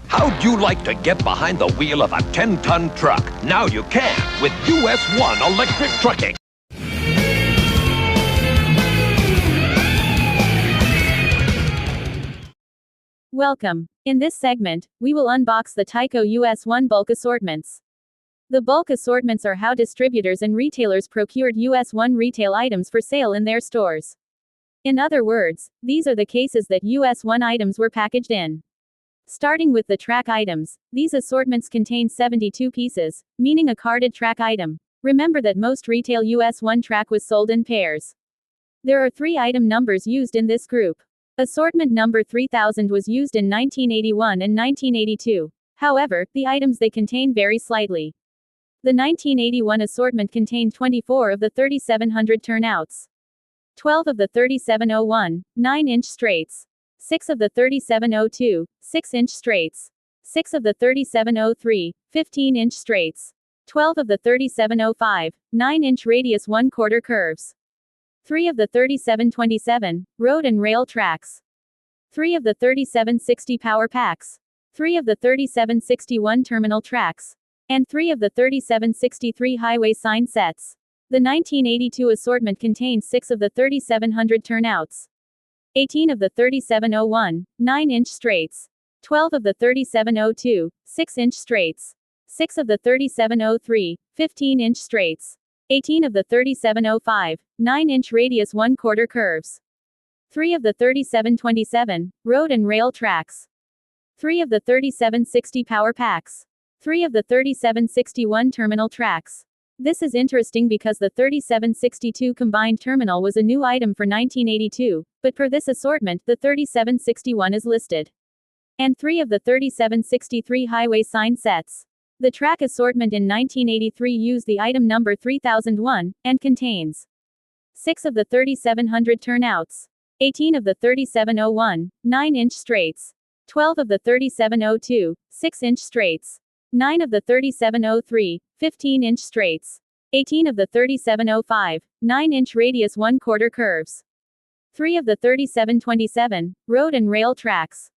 How'd you like to get behind the wheel of a 10-ton truck? Now you can with US 1 Electric Trucking. Welcome. In this segment, we will unbox the Tyco US 1 bulk assortments. The bulk assortments are how distributors and retailers procured US 1 retail items for sale in their stores. In other words, these are the cases that US 1 items were packaged in. Starting with the track items, these assortments contain 72 pieces, meaning a carded track item. Remember that most retail US 1 track was sold in pairs. There are 3 item numbers used in this group. Assortment number 3000 was used in 1981 and 1982. However, the items they contain vary slightly. The 1981 assortment contained 24 of the 3700 turnouts, 12 of the 3701, 9-inch straights, 6 of the 3702, 6-inch straights, 6 of the 3703, 15-inch straights, 12 of the 3705, 9-inch radius 1/4 curves, 3 of the 3727, road and rail tracks, 3 of the 3760 power packs, 3 of the 3761 terminal tracks, and 3 of the 3763 highway sign sets. The 1982 assortment contains 6 of the 3700 turnouts, 18 of the 3701, 9-inch straights, 12 of the 3702, 6-inch straights, 6 of the 3703, 15-inch straights, 18 of the 3705, 9-inch radius 1/4 curves, 3 of the 3727, road and rail tracks, 3 of the 3760 power packs, 3 of the 3761 terminal tracks. This is interesting because the 3762 combined terminal was a new item for 1982, but per this assortment, the 3761 is listed. And 3 of the 3763 highway sign sets. The track assortment in 1983 used the item number 3001, and contains 6 of the 3700 turnouts, 18 of the 3701, 9-inch straights, 12 of the 3702, 6-inch straights, 9 of the 3703, 15-inch straights, 18 of the 3705, 9-inch radius 1/4 curves, 3 of the 3727, road and rail tracks,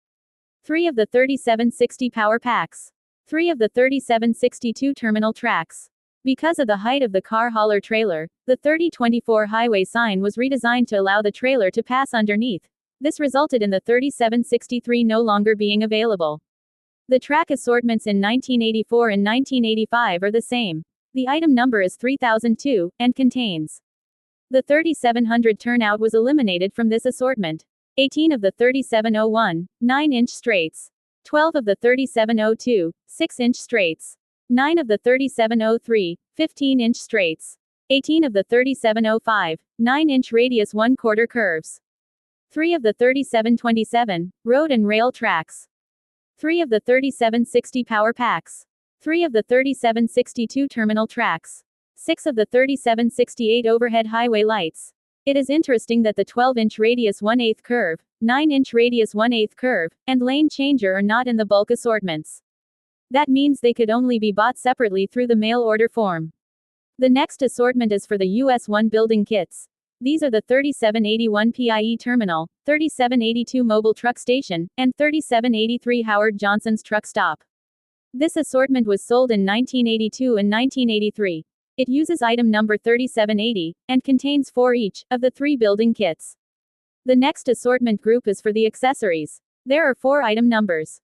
3 of the 3760 power packs, 3 of the 3762 terminal tracks. Because of the height of the car hauler trailer, the 3024 highway sign was redesigned to allow the trailer to pass underneath. This resulted in the 3763 no longer being available. The track assortments in 1984 and 1985 are the same. The item number is 3002, and contains. The 3700 turnout was eliminated from this assortment. 18 of the 3701, 9-inch straights, 12 of the 3702, 6-inch straights, 9 of the 3703, 15-inch straights, 18 of the 3705, 9-inch radius 1/4 curves, 3 of the 3727, road and rail tracks, 3 of the 3760 power packs, 3 of the 3762 terminal tracks, 6 of the 3768 overhead highway lights. It is interesting that the 12-inch radius 1/8 curve, 9-inch radius 1/8 curve, and lane changer are not in the bulk assortments. That means they could only be bought separately through the mail order form. The next assortment is for the US 1 building kits. These are the 3781 PIE Terminal, 3782 Mobile Truck Station, and 3783 Howard Johnson's Truck Stop. This assortment was sold in 1982 and 1983. It uses item number 3780, and contains 4 each, of the 3 building kits. The next assortment group is for the accessories. There are 4 item numbers.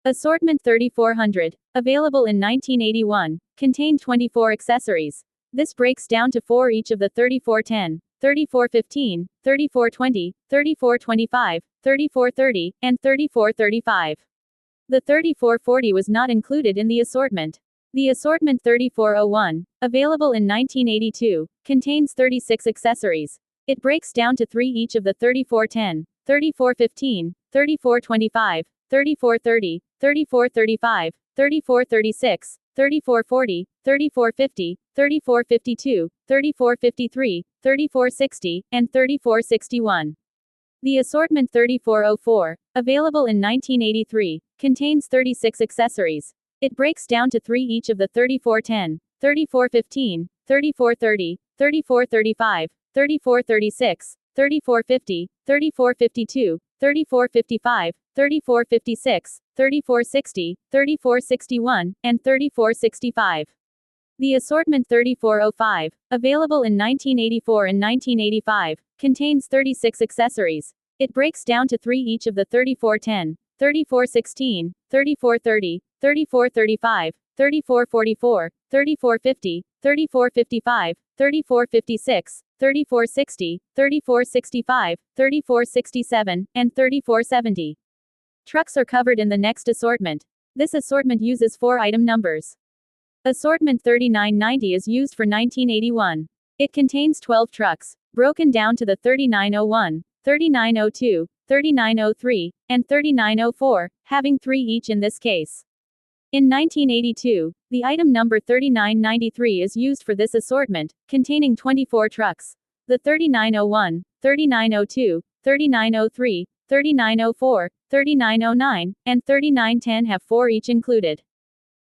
Assortment 3400, available in 1981, contained 24 accessories. This breaks down to 4 each of the 3410, 3415, 3420, 3425, 3430, and 3435. The 3440 was not included in the assortment. The assortment 3401, available in 1982, contains 36 accessories. It breaks down to 3 each of the 3410, 3415, 3425, 3430, 3435, 3436, 3440, 3450, 3452, 3453, 3460, and 3461. The assortment 3404, available in 1983, contains 36 accessories. It breaks down to 3 each of the 3410, 3415, 3430, 3435, 3436, 3450, 3452, 3455, 3456, 3460, 3461, and 3465. The Assortment 3405, available in 1984 and 1985, contains 36 accessories. It breaks down to 3 each of the 3410, 3416, 3430, 3435, 3444, 3450, 3455, 3456, 3460, 3465, 3467, and 3470. Trucks are covered in the next assortment. This assortment uses 4 item numbers. Assortment 3990 is used for 1981. It contains 12 trucks, broken down to the 3901, 3902, 3903, and 3904, having 3 each in this case. In 1982, the item number 3993 is used for this assortment, containing 24 trucks. The 3901, 3902, 3903, 3904, 3909, and 3910 have 4 each included.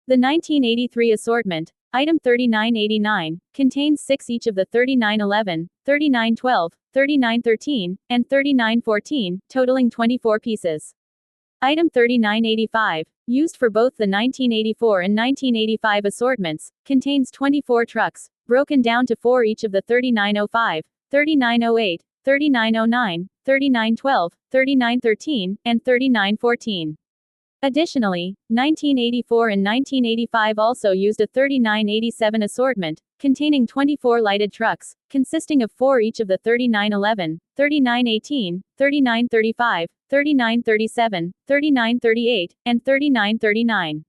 The 1983 assortment, item 3989, contains 6 each of the 3911, 3912, 3913, and 3914, totaling 24 pieces. Item 3985, used for both the 1984 and 1985 assortments, contains 24 trucks, broken down to 4 each of the 3905, 3908, 3909, 3912, 3913, and 3914. Additionally, 1984 and 1985 also used a 3987 assortment, containing 24 lighted trucks, consisting of 4 each of the 3911, 3918, 3935, 3937, 3938, and 3939.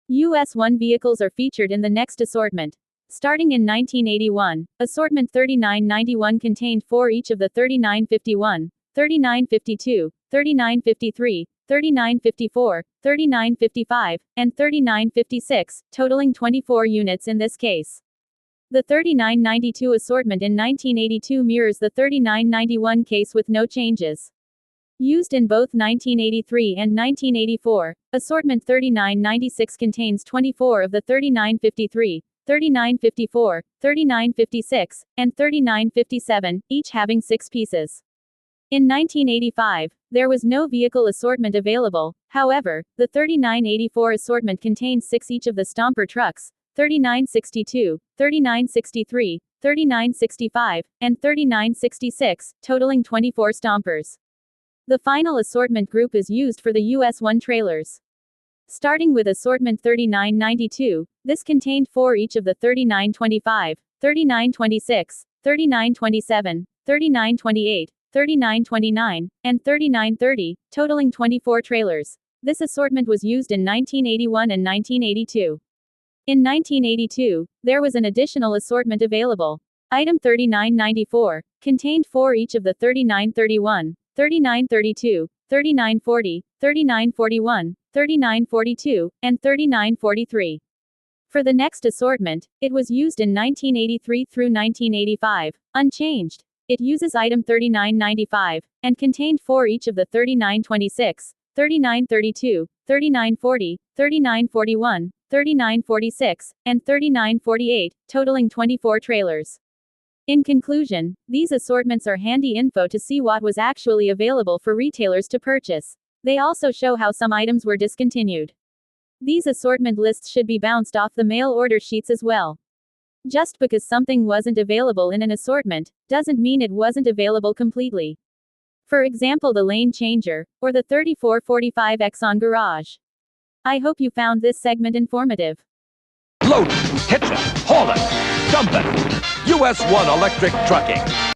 US 1 vehicles are featured in the next assortment. Starting in 1981, Assortment 3991 contained 4 each of the 3951, 3952, 3953, 3954, 3955, and 3956, totaling 24 units in this case. The 3992 assortment in 1982 mirrors the 3991 case with no changes. Used in both 1983 and 1984, Assortment 3996 contains 24 of the 3953, 3954, 3956, and 3957, each having 6 pieces. In 1985, there was no vehicle assortment available. However, the 3984 assortment contains 6 each of the Stomper trucks, 3962, 3963, 3965, and 3966, totaling 24 Stompers. The final assortment group is used for the US 1 trailers. Starting with Assortment 3992, this contained 4 each of the 3925, 3926, 3927, 3928, 3929, and 3930, totaling 24 trailers. This assortment was used in 1981 and 1982. In 1982, there was an additional assortment available. Item 3994 contained 4 each of the 3931, 3932, 3940, 3941, 3942, and 3943. For the next assortment, it was used in 1983 through 1985, unchanged. It uses item 3995, and contained 4 each of the 3926, 3932, 3940, 3941, 3946, and 3948, totaling 24 trailers. In conclusion, these assortments are handy info to see what was actually available for retailers to purchase. They also show how some items were discontinued. These assortment lists should be bounced off the mail order sheets as well. Just because something wasn't available in an assortment, doesn't mean it wasn't available completely. For example, the lane changer, or the 3445 Exxon garage. I hope you found this segment informative. Load it, hitch it, haul it, dump it. US 1 Electric Trucking.